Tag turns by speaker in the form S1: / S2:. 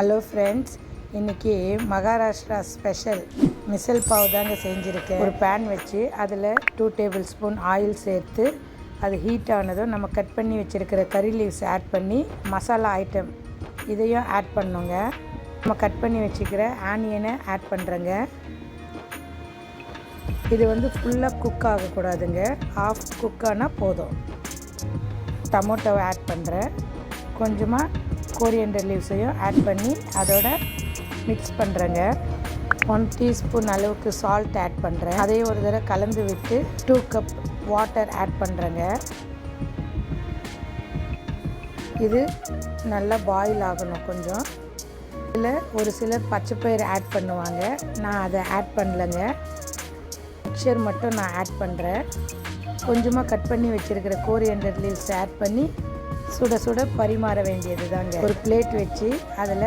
S1: Hello friends, இன்றைக்கி Maharashtra special மிசல் pav தாங்க செஞ்சுருக்கேன். ஒரு பேன் வச்சு அதில் 2 டேபிள் ஸ்பூன் ஆயில் சேர்த்து அது ஹீட் ஆனதும் நம்ம கட் பண்ணி வச்சுருக்கிற கறி லீவ்ஸ் ஆட் பண்ணி மசாலா ஐட்டம் இதையும் ஆட் பண்ணுங்க. நம்ம கட் பண்ணி வச்சுக்கிற ஆனியனை ஆட் பண்ணுறேங்க. இது ஃபுல்லாக குக் ஆகக்கூடாதுங்க, ஆஃப் குக் ஆனால் போதும். டொமேட்டோவை ஆட் பண்ணுறேன். கொஞ்சமாக கோரியண்டர் லீவ்ஸையும் ஆட் பண்ணி அதோட மிக்ஸ் பண்ணுறேங்க. 1 டீஸ்பூன் அளவுக்கு சால்ட் ஆட் பண்ணுறேன். அதையும் ஒரு தடவை கலந்து விட்டு 2 கப் வாட்டர் ஆட் பண்ணுறேங்க. இது நல்லா பாயில் ஆகணும் கொஞ்சம். இதில் ஒரு சிலர் பச்சைப்பயிறு ஆட் பண்ணுவாங்க, நான் அதை ஆட் பண்ணலைங்க. மிக்சர் மட்டும் நான் ஆட் பண்ணுறேன். கொஞ்சமாக கட் பண்ணி வச்சுருக்கிற கோரியண்டர் லீவ்ஸ் ஆட் பண்ணி சுட சுட பரிமாற வேண்டியது தாங்க. ஒரு பிளேட் வச்சு அதில்